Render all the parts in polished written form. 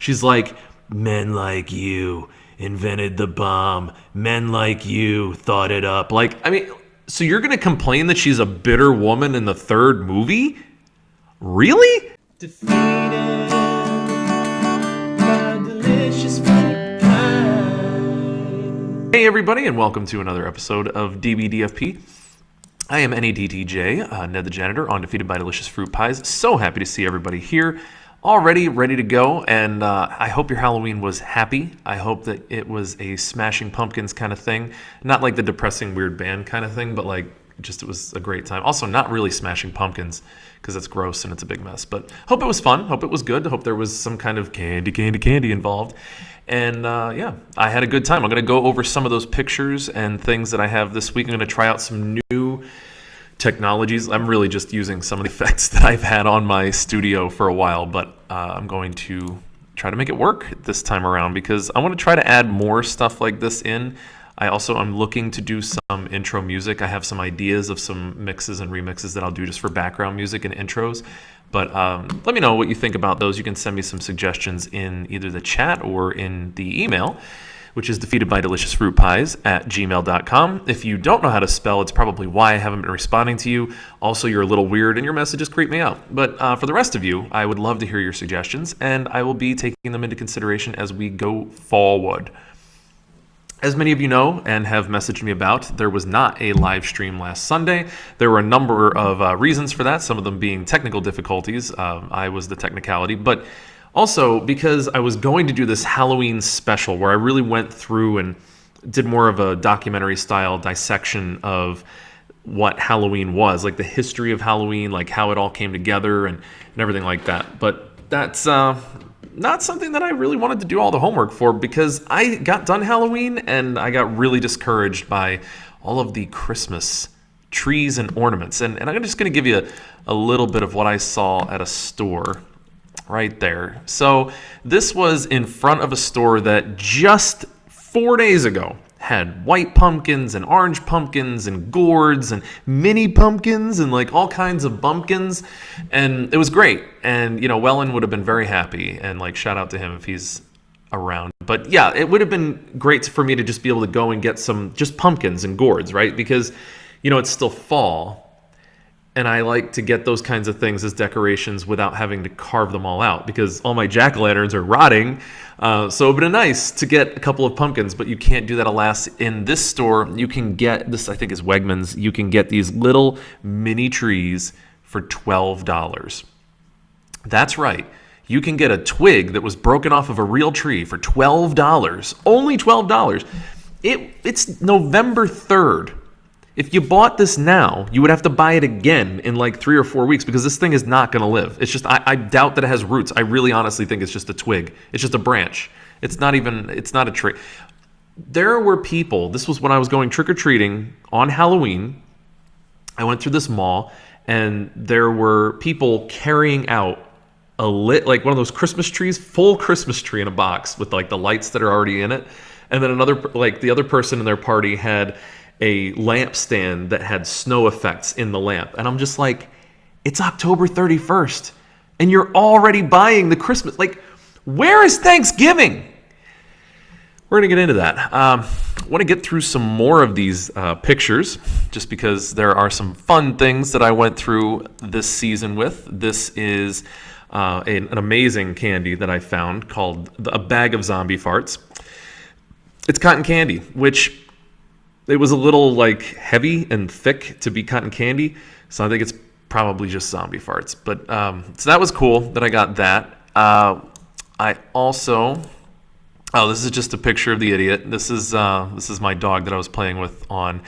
She's like, men like you invented the bomb. Men like you thought it up. Like, I mean, so you're going to complain that she's a bitter woman in the third movie? Really? Defeated by delicious fruit pie. Hey everybody, and welcome to another episode of DBDFP. I am NEDTJ, Ned the Janitor, on Defeated by Delicious Fruit Pies. So happy to see everybody here, already ready to go, and I hope your Halloween was happy. I hope that it was a Smashing Pumpkins kind of thing. Not like the depressing weird band kind of thing, but like just it was a great time. Also, not really Smashing Pumpkins, because it's gross and it's a big mess. But hope it was fun. Hope it was good. Hope there was some kind of candy involved. And yeah, I had a good time. I'm going to go over some of those pictures and things that I have this week. I'm going to try out some new technologies. I'm really just using some of the effects that I've had on my studio for a while, but I'm going to try to make it work this time around because I want to try to add more stuff like this in. I'm looking to do some intro music. I have some ideas of some mixes and remixes that I'll do just for background music and intros. But let me know what you think about those. You can send me some suggestions in either the chat or in the email, which is defeatedbydeliciousfruitpies@gmail.com. If you don't know how to spell, it's probably why I haven't been responding to you. Also, you're a little weird and your messages creep me out. But for the rest of you, I would love to hear your suggestions, and I will be taking them into consideration as we go forward. As many of you know and have messaged me about, there was not a live stream last Sunday. There were a number of reasons for that, some of them being technical difficulties. I was the technicality, but also because I was going to do this Halloween special where I really went through and did more of a documentary-style dissection of what Halloween was, like the history of Halloween, like how it all came together and everything like that. But that's not something that I really wanted to do all the homework for because I got done Halloween and I got really discouraged by all of the Christmas trees and ornaments. And I'm just going to give you a little bit of what I saw at a store right there. So this was in front of a store that just 4 days ago had white pumpkins and orange pumpkins and gourds and mini pumpkins and like all kinds of bumpkins, and it was great. And you know, Wellen would have been very happy, and like shout out to him if he's around. But yeah, it would have been great for me to just be able to go and get some just pumpkins and gourds, right? Because you know, it's still fall, and I like to get those kinds of things as decorations without having to carve them all out because all my jack-o'-lanterns are rotting. So it would have been nice to get a couple of pumpkins, but you can't do that, alas. In this store, you can get, this I think is Wegmans, you can get these little mini trees for $12. That's right. You can get a twig that was broken off of a real tree for $12. Only $12. It's November 3rd. If you bought this now, you would have to buy it again in like 3 or 4 weeks because this thing is not going to live. It's just, I doubt that it has roots. I really honestly think it's just a twig. It's just a branch. It's not a tree. There were people, this was when I was going trick-or-treating on Halloween. I went through this mall and there were people carrying out like one of those Christmas trees, full Christmas tree in a box with like the lights that are already in it. And then the other person in their party had a lampstand that had snow effects in the lamp. And I'm just like, it's October 31st and you're already buying the Christmas. Like, where is Thanksgiving? We're going to get into that. I want to get through some more of these pictures just because there are some fun things that I went through this season with. This is an amazing candy that I found called a bag of zombie farts. It's cotton candy, which it was a little like heavy and thick to be cotton candy, so I think it's probably just zombie farts. But so that was cool that I got that. I also, this is just a picture of the idiot. This is my dog that I was playing with on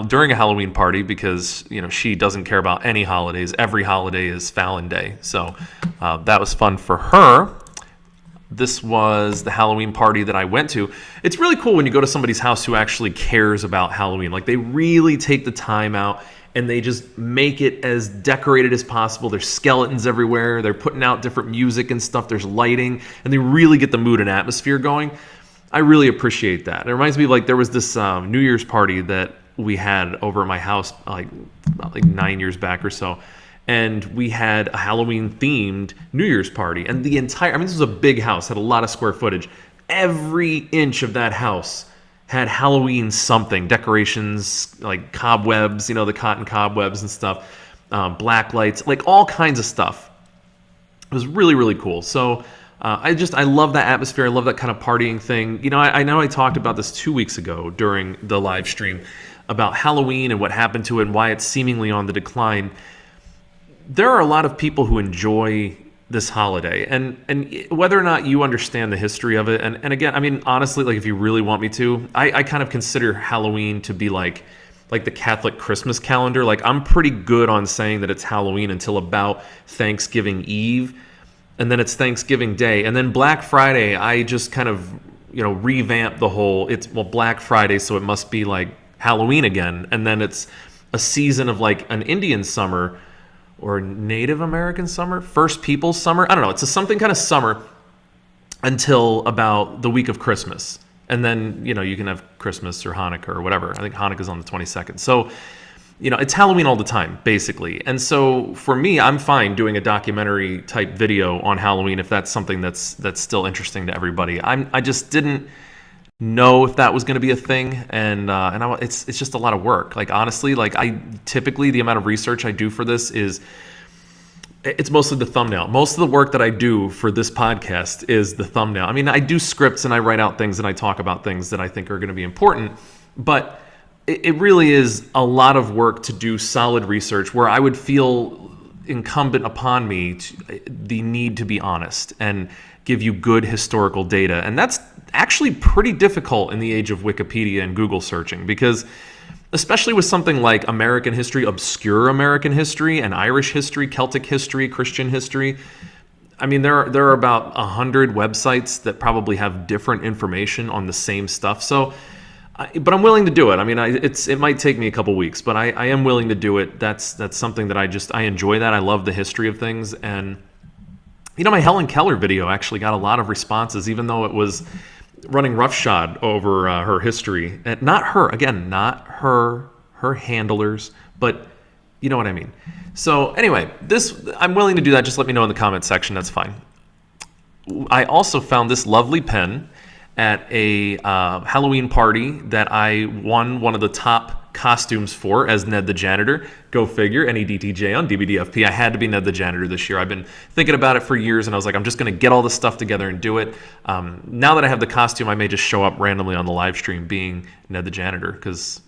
during a Halloween party because you know she doesn't care about any holidays. Every holiday is Fallon Day, so that was fun for her. This was the Halloween party that I went to. It's really cool when you go to somebody's house who actually cares about Halloween. Like they really take the time out and they just make it as decorated as possible. There's skeletons everywhere. They're putting out different music and stuff. There's lighting and they really get the mood and atmosphere going. I really appreciate that. It reminds me of like there was this New Year's party that we had over at my house like 9 years back or so. and we had a Halloween-themed New Year's party. And the entire, I mean, this was a big house, had a lot of square footage. Every inch of that house had Halloween something, decorations, like cobwebs, the cotton cobwebs and stuff, black lights, like all kinds of stuff. It was really, really cool. So I love that atmosphere. I love that kind of partying thing. I know I talked about this 2 weeks ago during the live stream about Halloween and what happened to it and why it's seemingly on the decline. There are a lot of people who enjoy this holiday, and whether or not you understand the history of it, and again, I mean, honestly, like if you really want me to, I kind of consider Halloween to be like the Catholic Christmas calendar. Like I'm pretty good on saying that it's Halloween until about Thanksgiving Eve, and then it's Thanksgiving Day, and then Black Friday, I just kind of revamp the whole, Black Friday, so it must be like Halloween again, and then it's a season of like an Indian summer or Native American summer, First Peoples summer. I don't know. It's something kind of summer until about the week of Christmas. And then, you can have Christmas or Hanukkah or whatever. I think Hanukkah's on the 22nd. So, it's Halloween all the time, basically. And so for me, I'm fine doing a documentary type video on Halloween if that's something that's still interesting to everybody. I just didn't know if that was going to be a thing, and it's just a lot of work. Like honestly, like I typically, the amount of research I do for this it's mostly the thumbnail. Most of the work that I do for this podcast is the thumbnail. I mean, I do scripts and I write out things and I talk about things that I think are going to be important, but it really is a lot of work to do solid research where I would feel incumbent upon me the need to be honest and give you good historical data. And that's actually pretty difficult in the age of Wikipedia and Google searching, because especially with something like American history, obscure American history, and Irish history, Celtic history, Christian history, I mean, there are about 100 websites that probably have different information on the same stuff. So, but I'm willing to do it. I mean, it might take me a couple weeks, but I am willing to do it. That's something that I enjoy that. I love the history of things. And, my Helen Keller video actually got a lot of responses, even though it was running roughshod over her history. And not her handlers, but you know what I mean. So anyway, I'm willing to do that. Just let me know in the comment section. That's fine. I also found this lovely pen at a Halloween party that I won one of the top costumes for as Ned the Janitor. Go figure, NEDTJ on DBDFP. I had to be Ned the Janitor this year. I've been thinking about it for years, and I was like, I'm just going to get all this stuff together and do it. Now that I have the costume, I may just show up randomly on the live stream being Ned the Janitor, because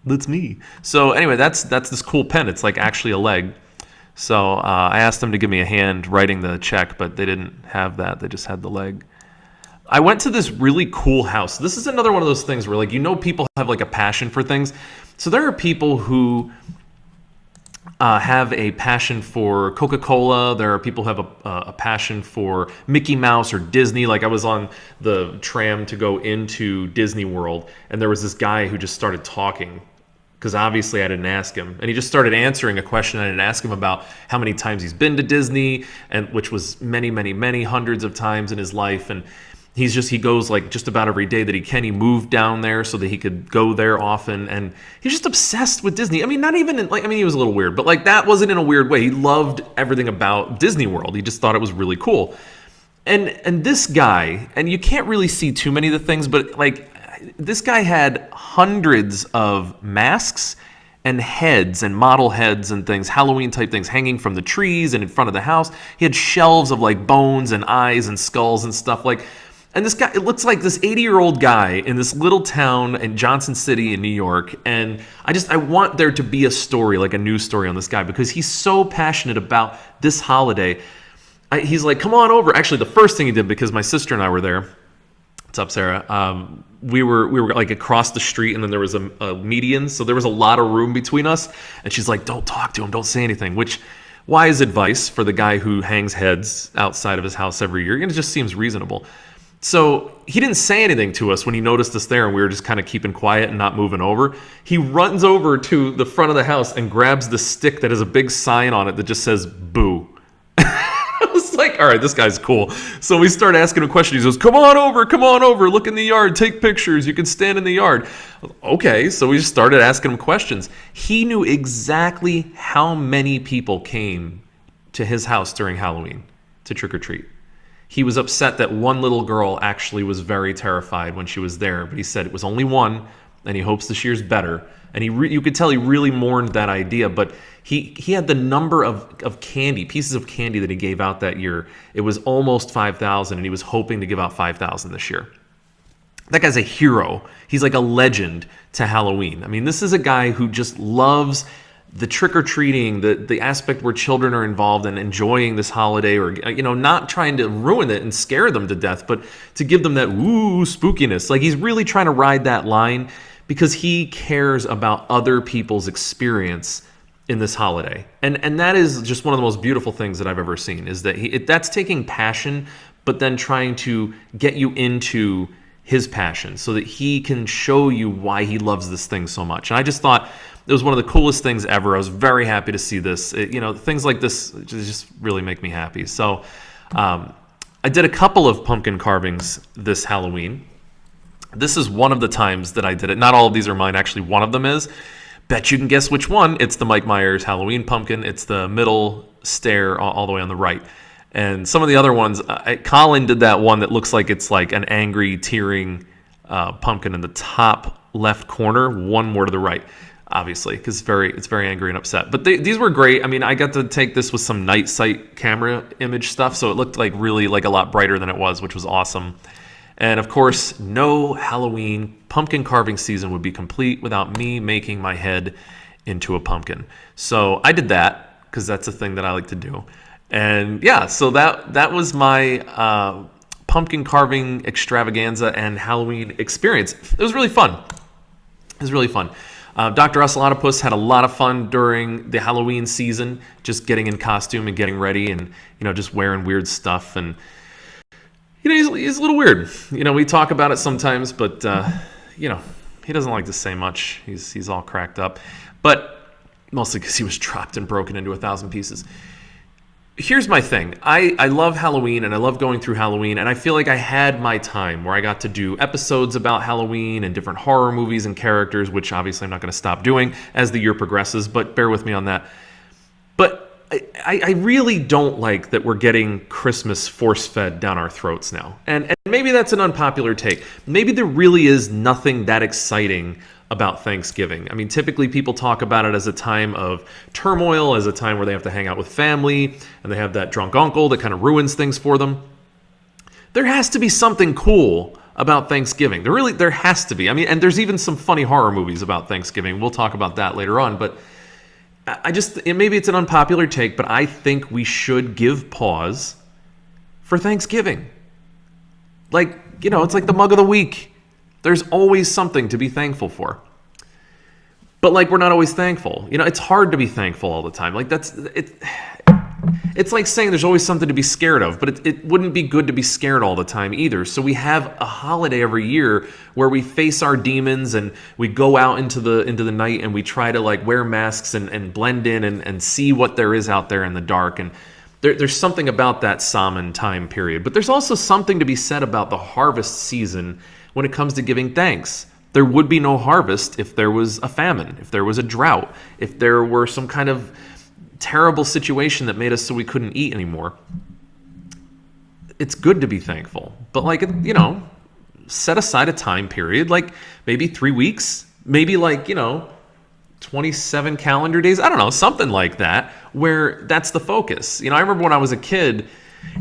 that's me. So anyway, that's this cool pen. It's like actually a leg. So I asked them to give me a hand writing the check, but they didn't have that. They just had the leg. I went to this really cool house. This is another one of those things where, people have like a passion for things. So there are people who have a passion for Coca-Cola. There are people who have a passion for Mickey Mouse or Disney. Like I was on the tram to go into Disney World, and there was this guy who just started talking, because obviously I didn't ask him. And he just started answering a question I didn't ask him about how many times he's been to Disney, and which was many, many, many hundreds of times in his life. And he goes like just about every day that he can. He moved down there so that he could go there often, and he's just obsessed with Disney. I mean, not even he was a little weird, but that wasn't in a weird way. He loved everything about Disney World. He just thought it was really cool. And this guy, and you can't really see too many of the things, but this guy had hundreds of masks and heads and model heads and things, Halloween type things, hanging from the trees and in front of the house. He had shelves of bones and eyes and skulls and stuff And this guy, it looks like this 80-year-old guy in this little town in Johnson City in New York. And I want there to be a story, like a news story on this guy, because he's so passionate about this holiday. He's like, come on over. Actually, the first thing he did, because my sister and I were there. What's up, Sarah? We were across the street, and then there was a median. So there was a lot of room between us. And she's like, don't talk to him. Don't say anything, which wise advice for the guy who hangs heads outside of his house every year. And it just seems reasonable. So he didn't say anything to us when he noticed us there, and we were just kind of keeping quiet and not moving over. He runs over to the front of the house and grabs the stick that has a big sign on it that just says "boo." I was like, all right, this guy's cool. So we start asking him questions. He goes, come on over, look in the yard, take pictures, you can stand in the yard. Okay, so we just started asking him questions. He knew exactly how many people came to his house during Halloween to trick or treat. He was upset that one little girl actually was very terrified when she was there, but he said it was only one, and he hopes this year's better. And you could tell he really mourned that idea, but he had the number of pieces of candy that he gave out that year. It was almost 5,000, and he was hoping to give out 5,000 this year. That guy's a hero. He's like a legend to Halloween. I mean, this is a guy who just loves the trick-or-treating, the aspect where children are involved and enjoying this holiday, or, not trying to ruin it and scare them to death, but to give them that spookiness. Like, he's really trying to ride that line because he cares about other people's experience in this holiday. And that is just one of the most beautiful things that I've ever seen, is that that's taking passion, but then trying to get you into his passion so that he can show you why he loves this thing so much. And I just thought it was one of the coolest things ever. I was very happy to see this. Things like this just really make me happy. So I did a couple of pumpkin carvings this Halloween. This is one of the times that I did it. Not all of these are mine. Actually, one of them is. Bet you can guess which one. It's the Mike Myers Halloween pumpkin. It's the middle stair all the way on the right. And some of the other ones, Colin did that one that looks like it's like an angry, tearing pumpkin in the top left corner, one more to the right, obviously, because it's very angry and upset. But these were great. I mean, I got to take this with some night sight camera image stuff, so it looked like really like a lot brighter than it was, which was awesome. And of course, no Halloween pumpkin carving season would be complete without me making my head into a pumpkin. So I did that because that's a thing that I like to do. And yeah, so that was my pumpkin carving extravaganza and Halloween experience. It was really fun. Dr. Ocelotopus had a lot of fun during the Halloween season, just getting in costume and getting ready and, just wearing weird stuff. And, he's a little weird. We talk about it sometimes, but, he doesn't like to say much. He's all cracked up. But mostly because he was dropped and broken into 1,000 pieces. Here's my thing. I love Halloween, and I love going through Halloween, and I feel like I had my time where I got to do episodes about Halloween and different horror movies and characters, which obviously I'm not going to stop doing as the year progresses, but bear with me on that. But I really don't like that we're getting Christmas force-fed down our throats now. And maybe that's an unpopular take. Maybe there really is nothing that exciting about Thanksgiving. I mean, typically people talk about it as a time of turmoil, as a time where they have to hang out with family, and they have that drunk uncle that kind of ruins things for them. There has to be something cool about Thanksgiving. There has to be. I mean, and there's even some funny horror movies about Thanksgiving. We'll talk about that later on, but maybe it's an unpopular take, but I think we should give pause for Thanksgiving. Like, it's like the mug of the week. There's always something to be thankful for. But we're not always thankful. It's hard to be thankful all the time. It's like saying there's always something to be scared of, but it wouldn't be good to be scared all the time either. So we have a holiday every year where we face our demons and we go out into the night and we try to wear masks and blend in and see what there is out there in the dark. And there's something about that Samhain time period. But there's also something to be said about the harvest season when it comes to giving thanks. There would be no harvest if there was a famine, if there was a drought, if there were some kind of terrible situation that made us so we couldn't eat anymore. It's good to be thankful, but set aside a time period, maybe 3 weeks, maybe 27 calendar days. I don't know, something like that, where that's the focus. I remember when I was a kid,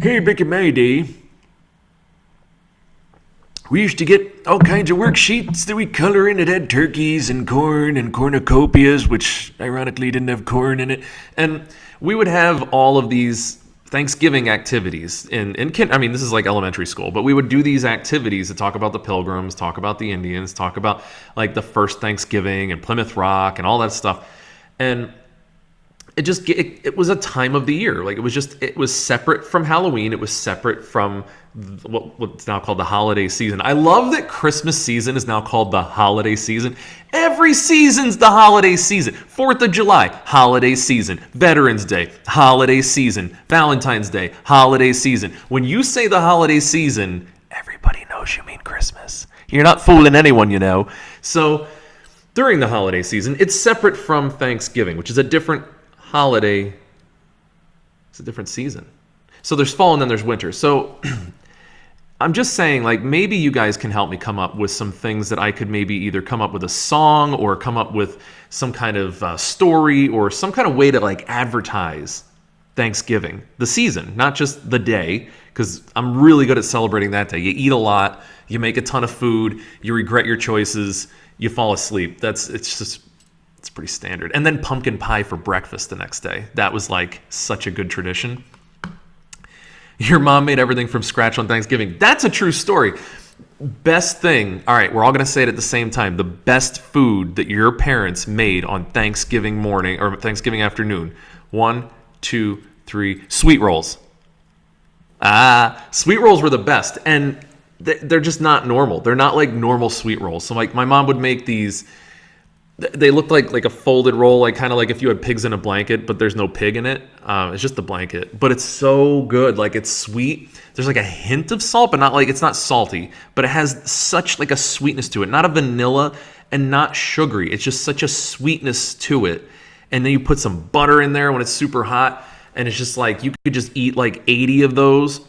hey, back in my day, we used to get all kinds of worksheets that we color in. It had turkeys and cornucopias, which ironically didn't have corn in it. And we would have all of these Thanksgiving activities this is like elementary school, but we would do these activities to talk about the Pilgrims, talk about the Indians, talk about the first Thanksgiving and Plymouth Rock and all that stuff. And it was a time of the year. Like it was separate from Halloween. It was separate from what's now called the holiday season. I love that Christmas season is now called the holiday season. Every season's the holiday season. 4th of July, holiday season. Veterans Day, holiday season. Valentine's Day, holiday season. When you say the holiday season, everybody knows you mean Christmas. You're not fooling anyone, you know. So during the holiday season, it's separate from Thanksgiving, which is a different holiday. It's a different season. So there's fall and then there's winter. So I'm just saying, like, maybe you guys can help me come up with some things that I could maybe either come up with a song or come up with some kind of story or some kind of way to like advertise Thanksgiving, the season, not just the day, because I'm really good at celebrating that day. You eat a lot, you make a ton of food, you regret your choices, you fall asleep. It's pretty standard. And then pumpkin pie for breakfast the next day. That was like such a good tradition. Your mom made everything from scratch on Thanksgiving. That's a true story. Best thing, all right, we're all going to say it at the same time. The best food that your parents made on Thanksgiving morning or Thanksgiving afternoon. 1, 2, 3, sweet rolls. Sweet rolls were the best. And they're just not normal. They're not like normal sweet rolls. So like my mom would make these. They looked like a folded roll, like kind of like if you had pigs in a blanket, but there's no pig in it. It's just the blanket, but it's so good. Like it's sweet. There's like a hint of salt, but not like it's not salty, but it has such like a sweetness to it. Not a vanilla and not sugary. It's just such a sweetness to it. And then you put some butter in there when it's super hot, and it's just like you could just eat like 80 of those.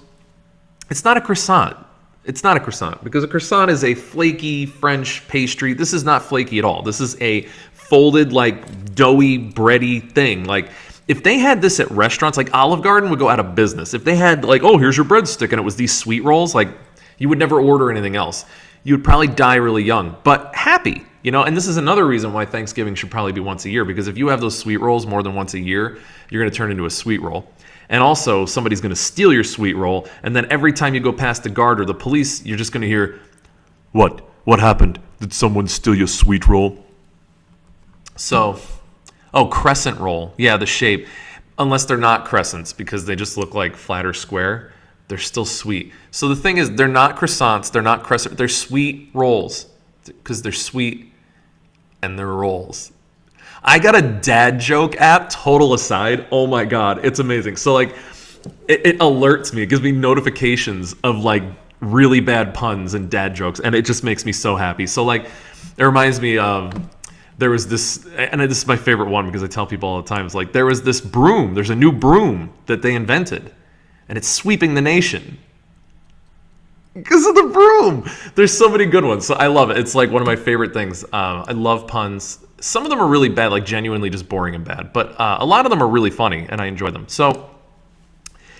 It's not a croissant. It's not a croissant because a croissant is a flaky French pastry. This is not flaky at all. This is a folded, like doughy, bready thing. Like if they had this at restaurants, like Olive Garden would go out of business. If they had like, oh, here's your breadstick, and it was these sweet rolls, like you would never order anything else. You would probably die really young, but happy, you know? And this is another reason why Thanksgiving should probably be once a year, because if you have those sweet rolls more than once a year, you're going to turn into a sweet roll. And also, somebody's going to steal your sweet roll, and then every time you go past the guard or the police, you're just going to hear, What? What happened? Did someone steal your sweet roll? So, crescent roll. Yeah, the shape. Unless they're not crescents, because they just look like flat or square, they're still sweet. So the thing is, they're not croissants, they're not crescent, they're sweet rolls, because they're sweet and they're rolls. I got a dad joke app, total aside. Oh my God, it's amazing. So like, it alerts me, it gives me notifications of like really bad puns and dad jokes, and it just makes me so happy. So like, it reminds me of, there was this, and this is my favorite one because I tell people all the time, it's like, there was this broom, there's a new broom that they invented, and it's sweeping the nation. Because of the broom. There's so many good ones. So I love it. It's like one of my favorite things. I love puns. Some of them are really bad, like genuinely just boring and bad. But a lot of them are really funny, and I enjoy them. So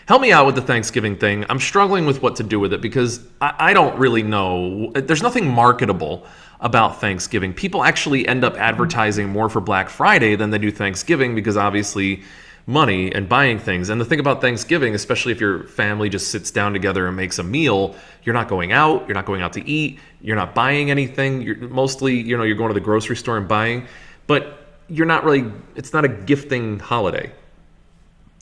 help me out with the Thanksgiving thing. I'm struggling with what to do with it because I don't really know. There's nothing marketable about Thanksgiving. People actually end up advertising more for Black Friday than they do Thanksgiving because obviously money and buying things. And the thing about Thanksgiving, especially if your family just sits down together and makes a meal, you're not going out to eat, you're not buying anything. You're mostly, you're going to the grocery store and buying, but you're not really, it's not a gifting holiday.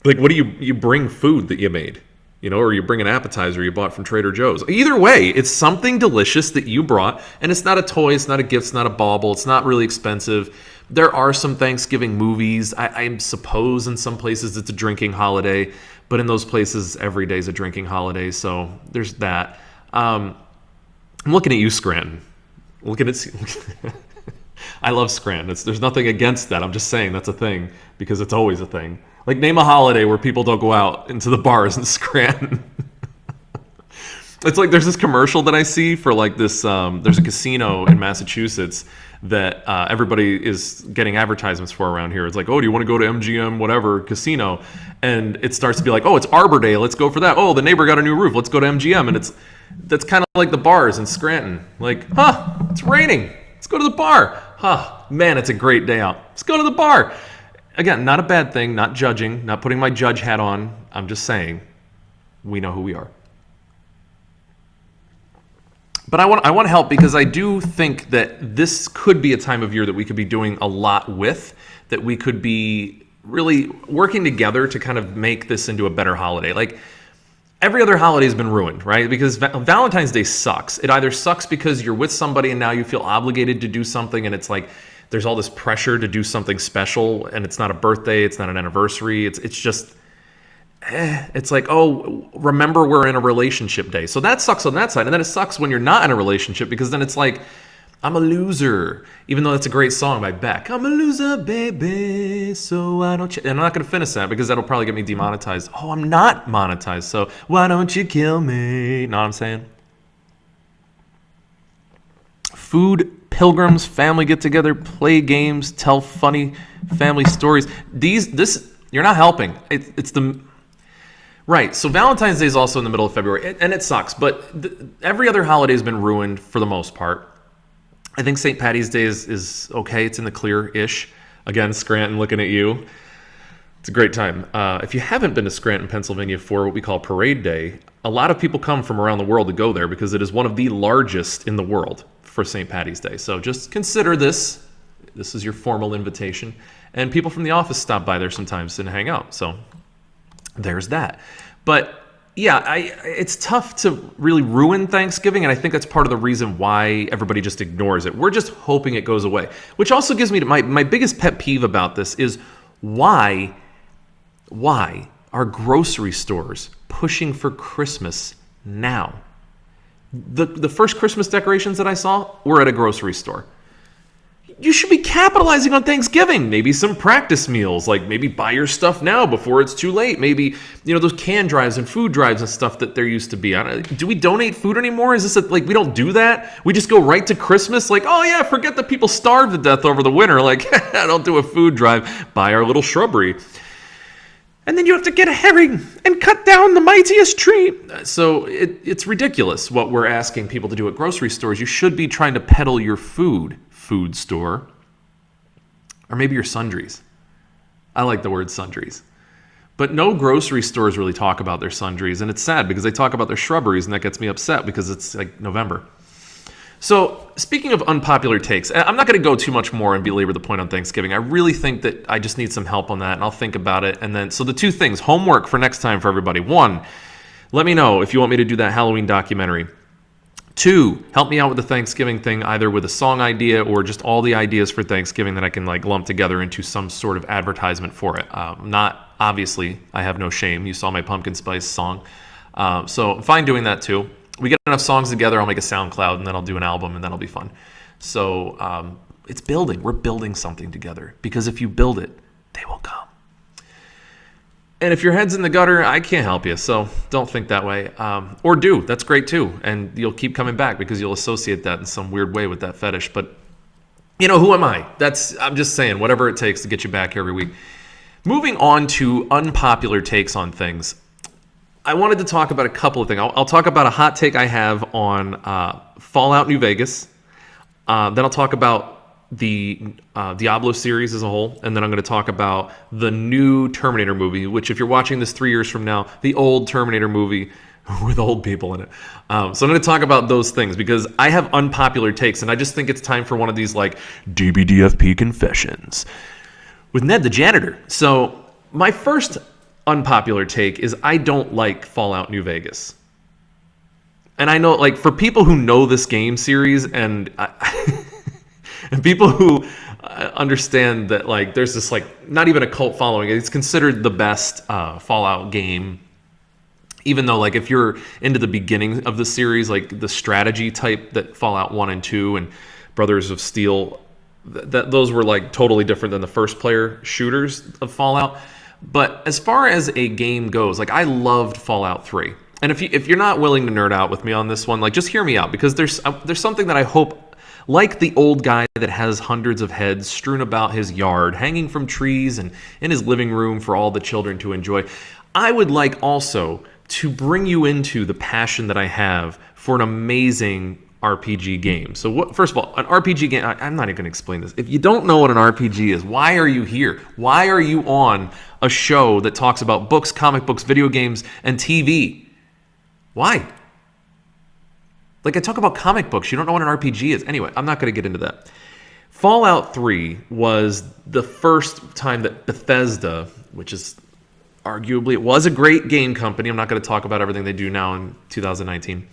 Like, what do you bring food that you made, or you bring an appetizer you bought from Trader Joe's. Either way, it's something delicious that you brought, and it's not a toy, it's not a gift, it's not a bauble, it's not really expensive. There are some Thanksgiving movies. I suppose in some places it's a drinking holiday, but in those places every day is a drinking holiday, so there's that. I'm looking at you, Scranton. I love Scranton. There's nothing against that. I'm just saying that's a thing because it's always a thing. Like, name a holiday where people don't go out into the bars in Scranton. It's like there's this commercial that I see for like this. There's a casino in Massachusetts that everybody is getting advertisements for around here. It's like, oh, do you want to go to MGM, whatever, casino? And it starts to be like, oh, it's Arbor Day. Let's go for that. Oh, the neighbor got a new roof. Let's go to MGM. And that's kind of like the bars in Scranton. Like, it's raining. Let's go to the bar. Man, it's a great day out. Let's go to the bar. Again, not a bad thing, not judging, not putting my judge hat on. I'm just saying, we know who we are. But I want to help because I do think that this could be a time of year that we could be doing a lot with, that we could be really working together to kind of make this into a better holiday. Like, every other holiday has been ruined, right? Because Valentine's Day sucks. It either sucks because you're with somebody and now you feel obligated to do something, and it's like there's all this pressure to do something special, and it's not a birthday, it's not an anniversary, it's just it's like, oh, remember we're in a relationship day. So that sucks on that side. And then it sucks when you're not in a relationship, because then it's like, I'm a loser, even though that's a great song by Beck. I'm a loser, baby, so why don't you... And I'm not going to finish that because that'll probably get me demonetized. Oh, I'm not monetized, so why don't you kill me? Know what I'm saying? Food, pilgrims, family get-together, play games, tell funny family stories. You're not helping. It's the... Right, so Valentine's Day is also in the middle of February, and it sucks, but every other holiday has been ruined for the most part. I think St. Patty's Day is okay. It's in the clear-ish. Again, Scranton, looking at you. It's a great time. If you haven't been to Scranton, Pennsylvania for what we call Parade Day, a lot of people come from around the world to go there because it is one of the largest in the world for St. Patty's Day. So just consider this. This is your formal invitation. And people from the office stop by there sometimes and hang out. So there's that. But yeah, it's tough to really ruin Thanksgiving, and I think that's part of the reason why everybody just ignores it. We're just hoping it goes away, which also gives me to my biggest pet peeve about this is why are grocery stores pushing for Christmas now? The first Christmas decorations that I saw were at a grocery store. You should be capitalizing on Thanksgiving. Maybe some practice meals, like maybe buy your stuff now before it's too late. Maybe, those can drives and food drives and stuff that there used to be. Do we donate food anymore? Is this like we don't do that? We just go right to Christmas? Like, oh yeah, forget that people starve to death over the winter. Like, don't do a food drive. Buy our little shrubbery. And then you have to get a herring and cut down the mightiest tree. So it's ridiculous what we're asking people to do at grocery stores. You should be trying to peddle your food store, or maybe your sundries. I like the word sundries. But no grocery stores really talk about their sundries, and it's sad because they talk about their shrubberies, and that gets me upset because it's like November. So speaking of unpopular takes, I'm not going to go too much more and belabor the point on Thanksgiving. I really think that I just need some help on that, and I'll think about it. And then, so the two things, homework for next time for everybody. 1, let me know if you want me to do that Halloween documentary. 2, help me out with the Thanksgiving thing, either with a song idea or just all the ideas for Thanksgiving that I can like lump together into some sort of advertisement for it. Not obviously, I have no shame. You saw my pumpkin spice song. So I'm fine doing that too. We get enough songs together, I'll make a SoundCloud, and then I'll do an album, and that'll be fun. So it's building. We're building something together, because if you build it, they will come. And if your head's in the gutter, I can't help you, so don't think that way. Or do. That's great too. And you'll keep coming back because you'll associate that in some weird way with that fetish. But, who am I? I'm just saying, whatever it takes to get you back every week. Moving on to unpopular takes on things. I wanted to talk about a couple of things. I'll talk about a hot take I have on Fallout New Vegas. Then I'll talk about the Diablo series as a whole, and then I'm going to talk about the new Terminator movie, which if you're watching this 3 years from now, the old Terminator movie with old people in it. So I'm going to talk about those things because I have unpopular takes, and I just think it's time for one of these like DBDFP confessions with Ned the janitor. So my first unpopular take is I don't like Fallout New Vegas. And I know, like, for people who know this game series and people who understand that, like, there's this, like, not even a cult following. It's considered the best Fallout game. Even though, like, if you're into the beginning of the series, like the strategy type that Fallout 1 and 2 and Brothers of Steel, those were, like, totally different than the first-player shooters of Fallout. But as far as a game goes, like, I loved Fallout 3. And if you're not willing to nerd out with me on this one, like, just hear me out, because there's something that I hope, like the old guy that has hundreds of heads strewn about his yard, hanging from trees and in his living room for all the children to enjoy, I would like also to bring you into the passion that I have for an amazing RPG game. So first of all, an RPG game, I'm not even going to explain this. If you don't know what an RPG is, why are you here? Why are you on a show that talks about books, comic books, video games, and TV? Why? Like, I talk about comic books. You don't know what an RPG is. Anyway, I'm not going to get into that. Fallout 3 was the first time that Bethesda, which is arguably, it was a great game company. I'm not going to talk about everything they do now in 2019.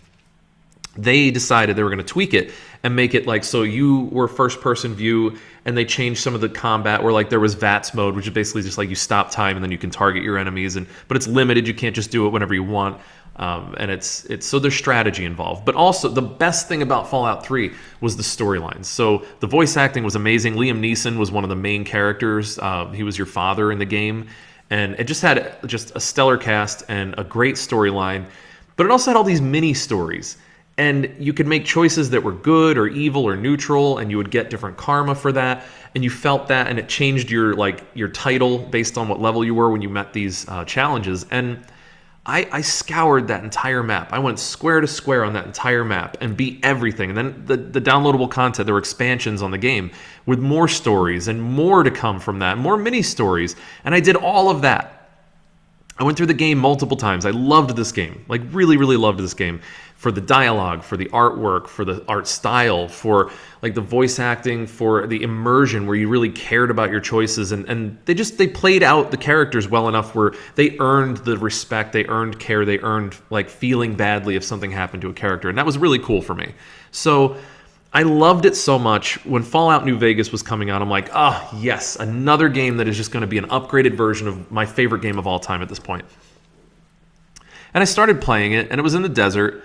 They decided they were going to tweak it and make it like, so you were first person view, and they changed some of the combat where like there was VATS mode, which is basically just like you stop time and then you can target your enemies, but it's limited. You can't just do it whenever you want. And it's so there's strategy involved. But also the best thing about Fallout 3 was the storylines. So the voice acting was amazing. Liam Neeson was one of the main characters. He was your father in the game. And it just had just a stellar cast and a great storyline. But it also had all these mini stories. And you could make choices that were good or evil or neutral, and you would get different karma for that. And you felt that, and it changed your title based on what level you were when you met these challenges. And I scoured that entire map. I went square to square on that entire map and beat everything. And then the downloadable content, there were expansions on the game with more stories and more to come from that, more mini stories. And I did all of that. I went through the game multiple times. I loved this game, like really, really loved this game for the dialogue, for the artwork, for the art style, for like the voice acting, for the immersion where you really cared about your choices. And they played out the characters well enough where they earned the respect, they earned care, they earned like feeling badly if something happened to a character. And that was really cool for me. So I loved it so much. When Fallout New Vegas was coming out, I'm like, yes, another game that is just going to be an upgraded version of my favorite game of all time at this point. And I started playing it, and it was in the desert,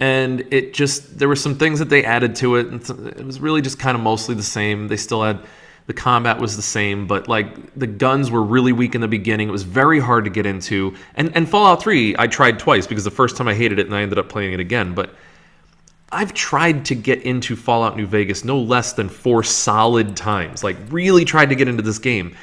and there were some things that they added to it, and it was really just kind of mostly the same. They still had, the combat was the same, but like the guns were really weak in the beginning. It was very hard to get into. And Fallout 3, I tried twice because the first time I hated it and I ended up playing it again, but I've tried to get into Fallout New Vegas no less than 4 solid times, like really tried to get into this game.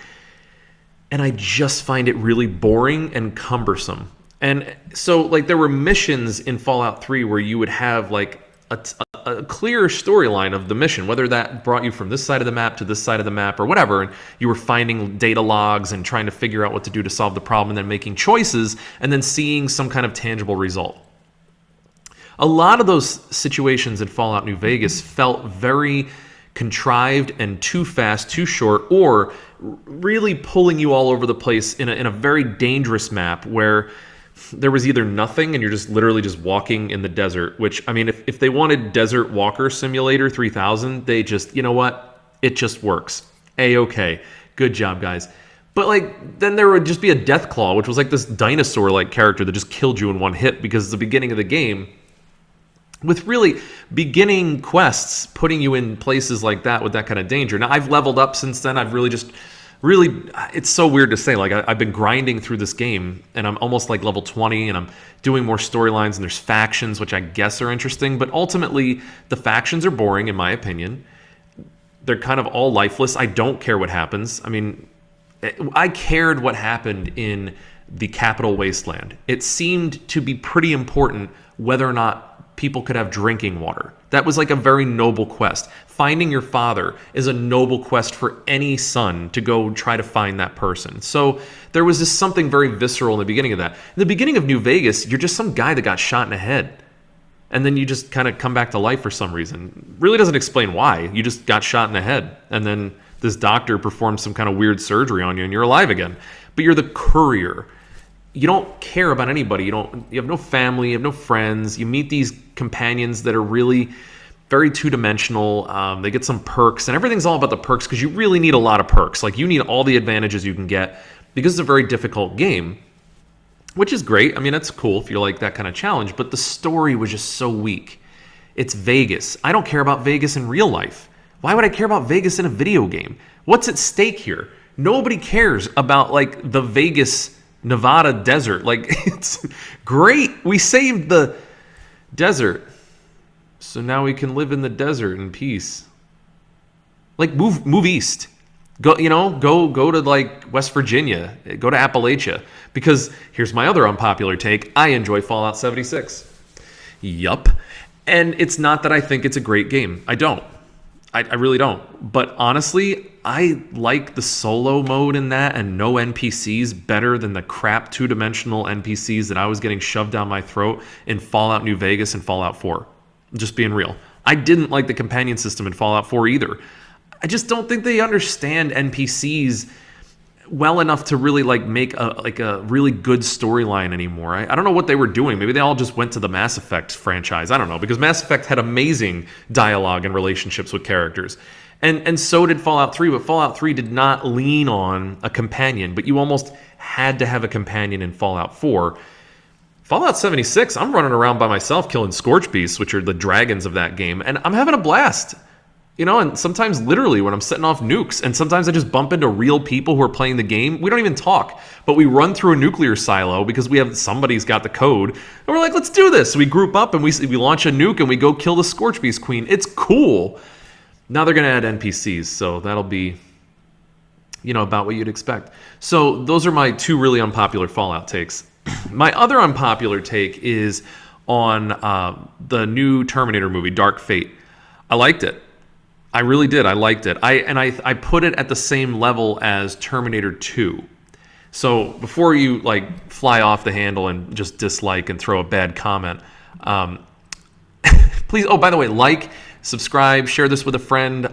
And I just find it really boring and cumbersome. And so like there were missions in Fallout 3 where you would have like a clear storyline of the mission, whether that brought you from this side of the map to this side of the map or whatever, and you were finding data logs and trying to figure out what to do to solve the problem and then making choices and then seeing some kind of tangible result. A lot of those situations in Fallout New Vegas felt very contrived and too fast, too short, or really pulling you all over the place in a very dangerous map where there was either nothing and you're just literally just walking in the desert, which, I mean, if they wanted Desert Walker Simulator 3000, they just, you know what? It just works. A-okay. Good job, guys. But like, then there would just be a Deathclaw, which was like this dinosaur-like character that just killed you in one hit because it's the beginning of the game, with really beginning quests putting you in places like that with that kind of danger. Now, I've leveled up since then. I've really, it's so weird to say. Like, I've been grinding through this game, and I'm almost like level 20, and I'm doing more storylines, and there's factions, which I guess are interesting. But ultimately, the factions are boring, in my opinion. They're kind of all lifeless. I don't care what happens. I mean, I cared what happened in the Capital Wasteland. It seemed to be pretty important whether or not people could have drinking water. That was like a very noble quest. Finding your father is a noble quest for any son to go try to find that person. So there was just something very visceral in the beginning of that. In the beginning of New Vegas, you're just some guy that got shot in the head. And then you just kind of come back to life for some reason. Really doesn't explain why. You just got shot in the head. And then this doctor performed some kind of weird surgery on you and you're alive again. But you're the courier. You don't care about anybody. You have no family, you have no friends. You meet these companions that are really very two-dimensional. They get some perks, and everything's all about the perks because you really need a lot of perks. Like, you need all the advantages you can get because it's a very difficult game, which is great. I mean, that's cool if you like that kind of challenge, but the story was just so weak. It's Vegas. I don't care about Vegas in real life. Why would I care about Vegas in a video game? What's at stake here? Nobody cares about, like, the Vegas Nevada desert. Like, it's great. We saved the desert, so now we can live in the desert in peace. Like, move east. Go to like West Virginia. Go to Appalachia. Because here's my other unpopular take. I enjoy Fallout 76. Yup. And it's not that I think it's a great game. I don't. I really don't. But honestly, I like the solo mode in that and no NPCs better than the crap two-dimensional NPCs that I was getting shoved down my throat in Fallout New Vegas and Fallout 4. Just being real. I didn't like the companion system in Fallout 4 either. I just don't think they understand NPCs well enough to really like make a really good storyline anymore. I don't know what they were doing. Maybe they all just went to the Mass Effect franchise. I don't know, because Mass Effect had amazing dialogue and relationships with characters. And so did Fallout 3, but Fallout 3 did not lean on a companion, but you almost had to have a companion in Fallout 4. Fallout 76, I'm running around by myself killing Scorch Beasts, which are the dragons of that game, and I'm having a blast. You know, and sometimes literally when I'm setting off nukes, and sometimes I just bump into real people who are playing the game. We don't even talk, but we run through a nuclear silo because somebody's got the code, and we're like, let's do this. So we group up and we launch a nuke and we go kill the Scorch Beast Queen. It's cool. Now they're going to add NPCs, so that'll be, about what you'd expect. So those are my two really unpopular Fallout takes. My other unpopular take is on the new Terminator movie, Dark Fate. I liked it. I really did. I liked it. I put it at the same level as Terminator 2. So before you fly off the handle and just dislike and throw a bad comment, please. Oh, by the way, subscribe, share this with a friend.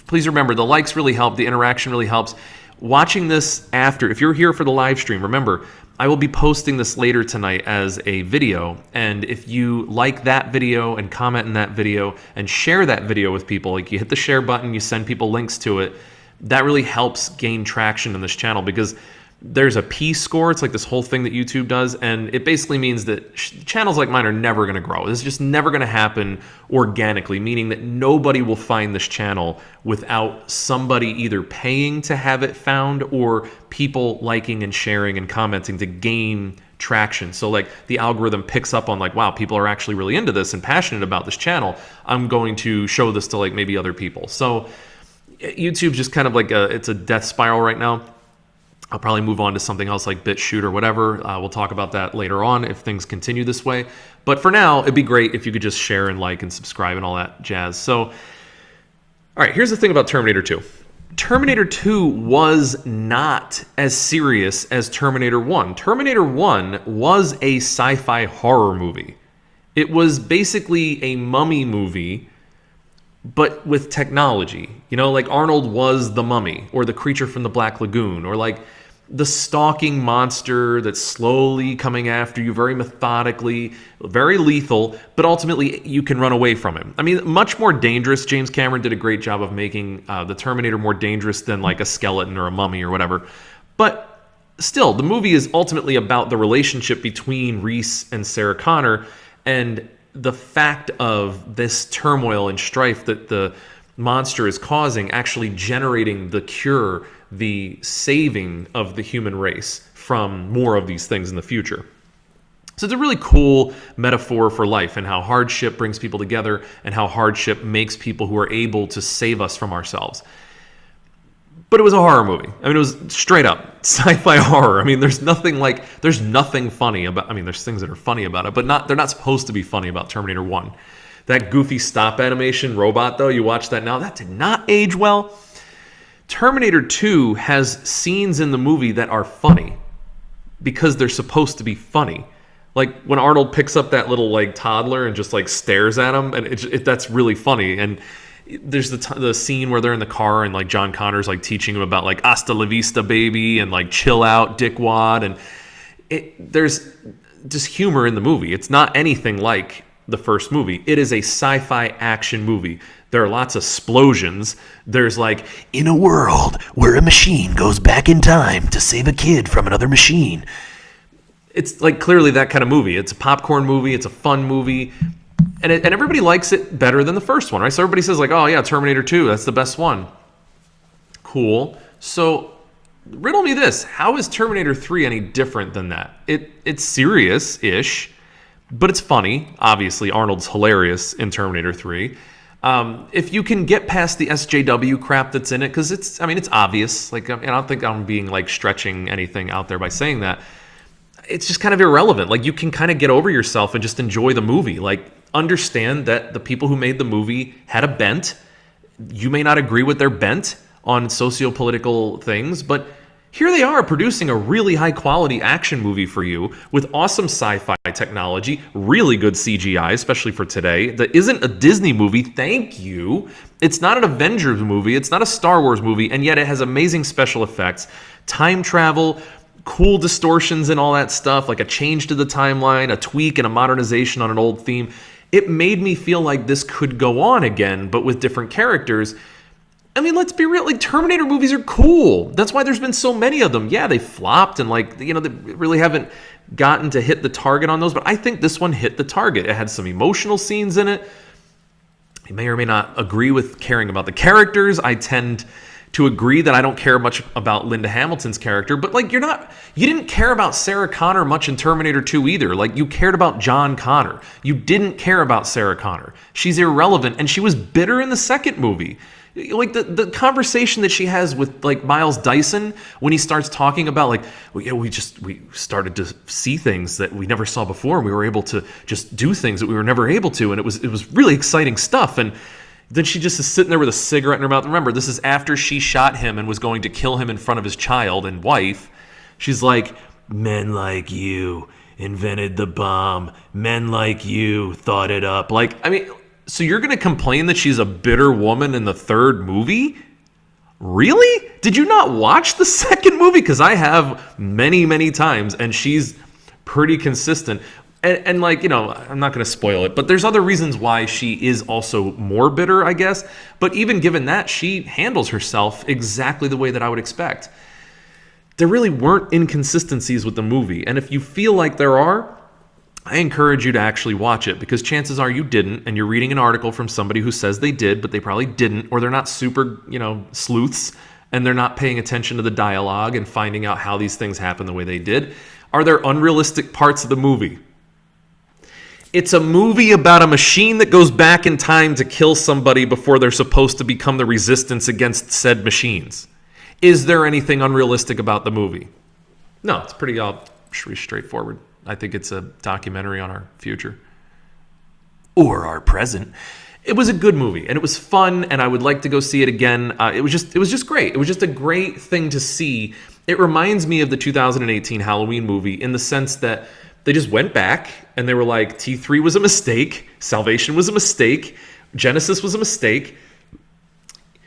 Please remember, the likes really help. The interaction really helps. Watching this after, if you're here for the live stream, remember, I will be posting this later tonight as a video, and if you like that video and comment in that video and share that video with people, you hit the share button, you send people links to it, that really helps gain traction in this channel, because there's a P score. It's like this whole thing that YouTube does, and it basically means that channels like mine are never going to grow. This is just never going to happen organically, meaning that nobody will find this channel without somebody either paying to have it found or people liking and sharing and commenting to gain traction. So the algorithm picks up on wow, people are actually really into this and passionate about this channel. I'm going to show this to maybe other people. So YouTube's just kind of it's a death spiral right now. I'll probably move on to something else like BitChute or whatever. We'll talk about that later on if things continue this way. But for now, it'd be great if you could just share and like and subscribe and all that jazz. So, all right, here's the thing about Terminator 2. Terminator 2 was not as serious as Terminator 1. Terminator 1 was a sci-fi horror movie. It was basically a mummy movie, but with technology. Arnold was the mummy, or the creature from the Black Lagoon, or the stalking monster that's slowly coming after you very methodically, very lethal, but ultimately you can run away from him. I mean, much more dangerous. James Cameron did a great job of making the Terminator more dangerous than a skeleton or a mummy or whatever. But still, the movie is ultimately about the relationship between Reese and Sarah Connor, and the fact of this turmoil and strife that the monster is causing actually generating the cure, the saving of the human race from more of these things in the future. So it's a really cool metaphor for life and how hardship brings people together and how hardship makes people who are able to save us from ourselves. But it was a horror movie. I mean, it was straight up sci-fi horror. I mean, there's nothing funny about, there's things that are funny about it, but they're not supposed to be funny about Terminator 1. That goofy stop animation robot, though, you watch that now, that did not age well. Terminator 2 has scenes in the movie that are funny because they're supposed to be funny. Like when Arnold picks up that little toddler and just stares at him, and that's really funny. And there's the scene where they're in the car and John Connor's teaching him about hasta la vista baby and chill out dickwad, and there's just humor in the movie. It's not anything like the first movie. It is a sci-fi action movie. There are lots of explosions. There's in a world where a machine goes back in time to save a kid from another machine. It's clearly that kind of movie. It's a popcorn movie. It's a fun movie. And everybody likes it better than the first one, right? So everybody says oh yeah, Terminator 2, that's the best one. Cool. So riddle me this. How is Terminator 3 any different than that? It's serious-ish, but it's funny. Obviously, Arnold's hilarious in Terminator 3. If you can get past the SJW crap that's in it, because it's obvious. I don't think I'm being stretching anything out there by saying that. It's just kind of irrelevant. You can kind of get over yourself and just enjoy the movie. Understand that the people who made the movie had a bent. You may not agree with their bent on socio-political things, but Here they are producing a really high quality action movie for you with awesome sci-fi technology, really good CGI, especially for today, that isn't a Disney movie, thank you. It's not an Avengers movie, it's not a Star Wars movie, and yet it has amazing special effects, time travel, cool distortions and all that stuff, like a change to the timeline, a tweak and a modernization on an old theme. It made me feel like this could go on again, but with different characters. I mean, let's be real, like, Terminator movies are cool. That's why there's been so many of them. Yeah, they flopped and, like, you know, they really haven't gotten to hit the target on those, but I think this one hit the target. It had some emotional scenes in it. You may or may not agree with caring about the characters. I tend to agree that I don't care much about Linda Hamilton's character, but, like, you didn't care about Sarah Connor much in Terminator 2 either. Like, you cared about John Connor. You didn't care about Sarah Connor. She's irrelevant, and she was bitter in the second movie. Like the conversation that she has with, like, Miles Dyson when he starts talking about, like, well, yeah, we started to see things that we never saw before, and we were able to just do things that we were never able to, and it was really exciting stuff. And then she just is sitting there with a cigarette in her mouth. Remember, this is after she shot him and was going to kill him in front of his child and wife. She's like, men like you invented the bomb. Men like you thought it up. Like, I mean, so you're going to complain that she's a bitter woman in the third movie? Really? Did you not watch the second movie? Because I have many, many times, and she's pretty consistent. And like, you know, I'm not going to spoil it, but there's other reasons why she is also more bitter, I guess. But even given that, she handles herself exactly the way that I would expect. There really weren't inconsistencies with the movie. And if you feel like there are, I encourage you to actually watch it, because chances are you didn't, and you're reading an article from somebody who says they did, but they probably didn't, or they're not super, you know, sleuths, and they're not paying attention to the dialogue and finding out how these things happen the way they did. Are there unrealistic parts of the movie? It's a movie about a machine that goes back in time to kill somebody before they're supposed to become the resistance against said machines. Is there anything unrealistic about the movie? No, it's pretty straightforward. I think it's a documentary on our future. Or our present. It was a good movie, and it was fun, and I would like to go see it again. It was just great. It was just a great thing to see. It reminds me of the 2018 Halloween movie in the sense that they just went back, and they were like, T3 was a mistake, Salvation was a mistake, Genesis was a mistake.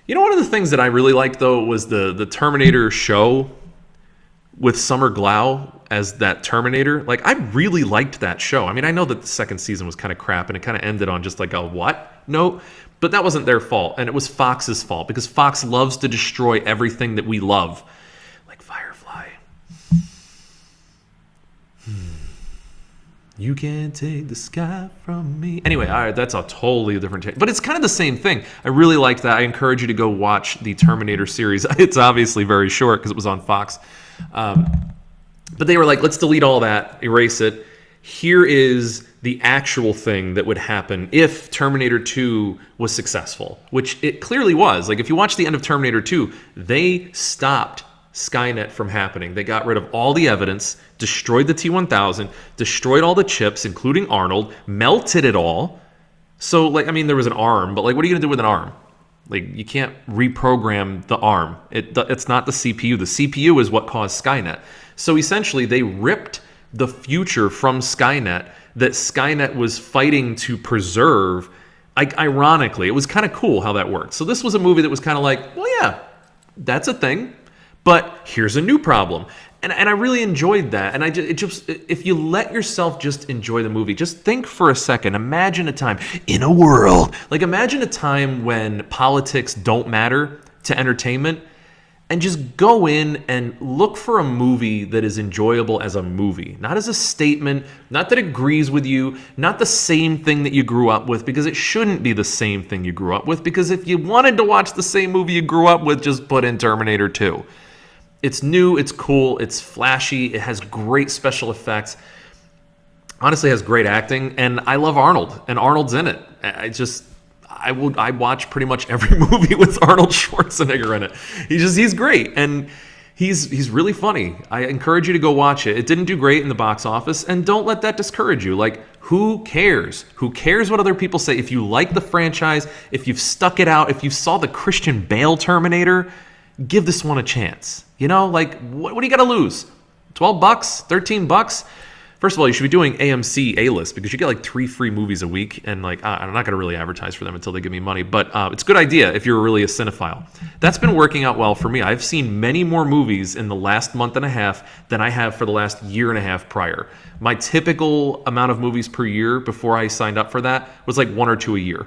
You know, one of the things that I really liked, though, was the Terminator show with Summer Glau as that Terminator. Like, I really liked that show. I mean, I know that the second season was kind of crap, and it kind of ended on just like a what note, but that wasn't their fault, and it was Fox's fault, because Fox loves to destroy everything that we love. Like Firefly. You can't take the sky from me. Anyway, all right, that's a totally different take. But it's kind of the same thing. I really like that. I encourage you to go watch the Terminator series. It's obviously very short because it was on Fox. But they were like, let's delete all that, erase it. Here is the actual thing that would happen if Terminator 2 was successful, which it clearly was. Like, if you watch the end of Terminator 2, they stopped Skynet from happening. They got rid of all the evidence, destroyed the T-1000, destroyed all the chips, including Arnold, melted it all. So, like, I mean, there was an arm, but, like, what are you going to do with an arm? Like, you can't reprogram the arm. It's not the CPU. The CPU is what caused Skynet. So, essentially, they ripped the future from Skynet that Skynet was fighting to preserve. Like, ironically, it was kind of cool how that worked. So, this was a movie that was kind of like, well, yeah, that's a thing. But here's a new problem. And I really enjoyed that. And if you let yourself just enjoy the movie, just think for a second. Imagine a time in a world. Like, imagine a time when politics don't matter to entertainment. And just go in and look for a movie that is enjoyable as a movie. Not as a statement, not that agrees with you, not the same thing that you grew up with, because it shouldn't be the same thing you grew up with. Because if you wanted to watch the same movie you grew up with, just put in Terminator 2. It's new, it's cool, it's flashy, it has great special effects. Honestly, it has great acting, and I love Arnold, and Arnold's in it. I watch pretty much every movie with Arnold Schwarzenegger in it. He's great, and he's really funny. I encourage you to go watch it. It didn't do great in the box office, and don't let that discourage you. Like, who cares? Who cares what other people say? If you like the franchise, if you've stuck it out, if you saw the Christian Bale Terminator, give this one a chance. You know, like, what do you got to lose? $12, $13? First of all, you should be doing AMC A-list because you get like 3 free movies a week, and like I'm not going to really advertise for them until they give me money, but it's a good idea if you're really a cinephile. That's been working out well for me. I've seen many more movies in the last month and a half than I have for the last year and a half prior. My typical amount of movies per year before I signed up for that was like 1 or 2 a year.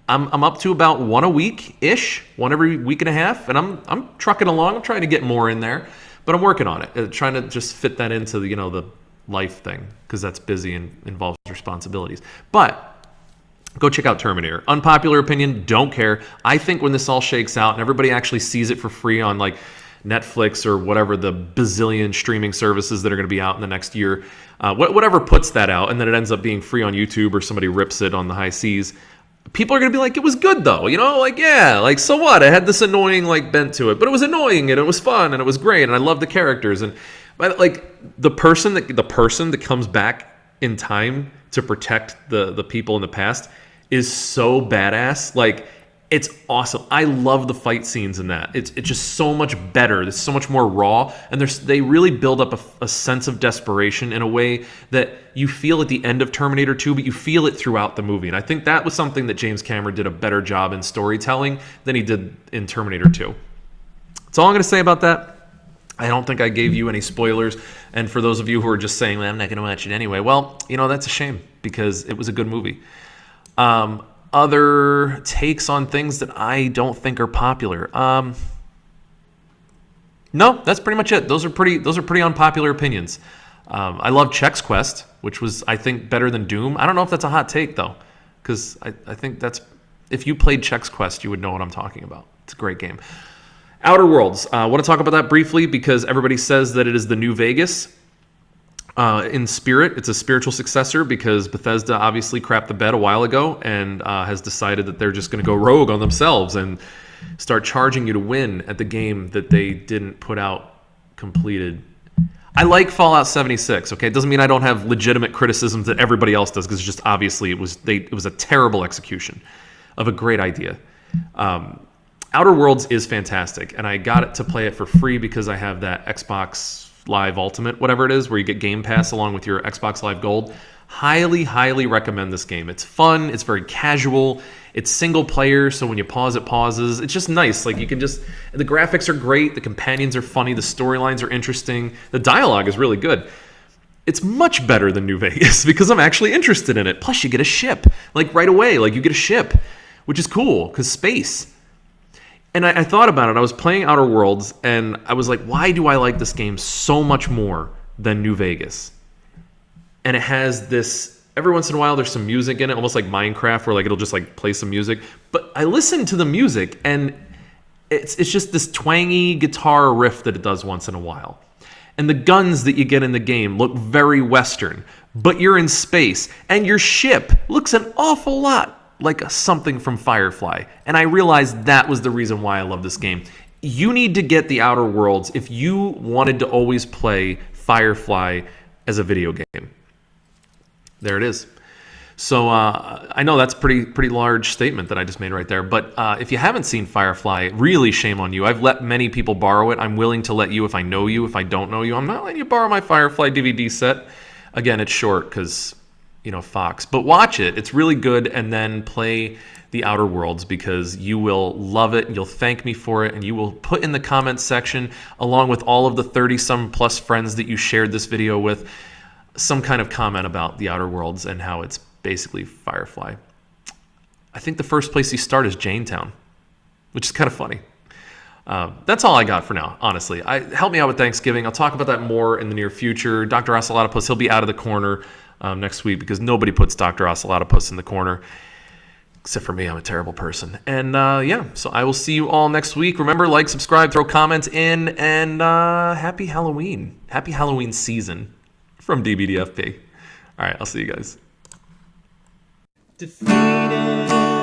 I'm up to about 1 a week-ish, 1 every week and a half, and I'm trucking along. I'm trying to get more in there, but I'm working on it, trying to just fit that into the life thing, because that's busy and involves responsibilities. But go check out Terminator. Unpopular opinion, don't care. I think when this all shakes out and everybody actually sees it for free on like Netflix or whatever the bazillion streaming services that are going to be out in the next year, whatever puts that out, and then it ends up being free on YouTube or somebody rips it on the high seas, people are going to be like, it was good though, like, yeah, like, so what? It had this annoying like bent to it, but it was annoying and it was fun and it was great and I love the characters. And but like the person that comes back in time to protect the people in the past is so badass. Like, it's awesome. I love the fight scenes in that. It's just so much better. It's so much more raw, and they really build up a sense of desperation in a way that you feel at the end of Terminator 2, but you feel it throughout the movie. And I think that was something that James Cameron did a better job in storytelling than he did in Terminator 2. That's all I'm going to say about that. I don't think I gave you any spoilers. And for those of you who are just saying, well, I'm not going to watch it anyway, well, that's a shame because it was a good movie. Other takes on things that I don't think are popular. No, that's pretty much it. Those are pretty unpopular opinions. I love Chex Quest, which was, I think, better than Doom. I don't know if that's a hot take, though, because I think if you played Chex Quest, you would know what I'm talking about. It's a great game. Outer Worlds. I want to talk about that briefly because everybody says that it is the new Vegas. In spirit, it's a spiritual successor because Bethesda obviously crapped the bed a while ago and has decided that they're just going to go rogue on themselves and start charging you to win at the game that they didn't put out completed. I like Fallout 76, okay? It doesn't mean I don't have legitimate criticisms that everybody else does, because it's just obviously it was a terrible execution of a great idea. Outer Worlds is fantastic, and I got it to play it for free because I have that Xbox Live Ultimate, whatever it is, where you get Game Pass along with your Xbox Live Gold. Highly, highly recommend this game. It's fun. It's very casual. It's single player, so when you pause, it pauses. It's just nice. Like, you can just... The graphics are great. The companions are funny. The storylines are interesting. The dialogue is really good. It's much better than New Vegas because I'm actually interested in it. Plus, you get a ship. Like, right away. Like, you get a ship, which is cool because space. And I thought about it. I was playing Outer Worlds, and I was like, why do I like this game so much more than New Vegas? And it has this... Every once in a while, there's some music in it, almost like Minecraft, where like it'll just like play some music. But I listen to the music, and it's just this twangy guitar riff that it does once in a while. And the guns that you get in the game look very Western, but you're in space, and your ship looks an awful lot like something from Firefly. And I realized that was the reason why I love this game. You need to get the Outer Worlds if you wanted to always play Firefly as a video game. There it is. So I know that's a pretty large statement that I just made right there. But if you haven't seen Firefly, really shame on you. I've let many people borrow it. I'm willing to let you if I know you. If I don't know you, I'm not letting you borrow my Firefly DVD set. Again, it's short because... Fox. But watch it. It's really good, and then play The Outer Worlds because you will love it. You'll thank me for it, and you will put in the comments section, along with all of the 30-some plus friends that you shared this video with, some kind of comment about The Outer Worlds and how it's basically Firefly. I think the first place you start is Janetown, which is kind of funny. That's all I got for now, honestly. Help me out with Thanksgiving. I'll talk about that more in the near future. Dr. Ocelotopus, he'll be out of the corner next week because nobody puts Dr. Ocelotopus in the corner. Except for me, I'm a terrible person. And so I will see you all next week. Remember, like, subscribe, throw comments in, and happy Halloween. Happy Halloween season from DBDFP. All right, I'll see you guys. Defeated.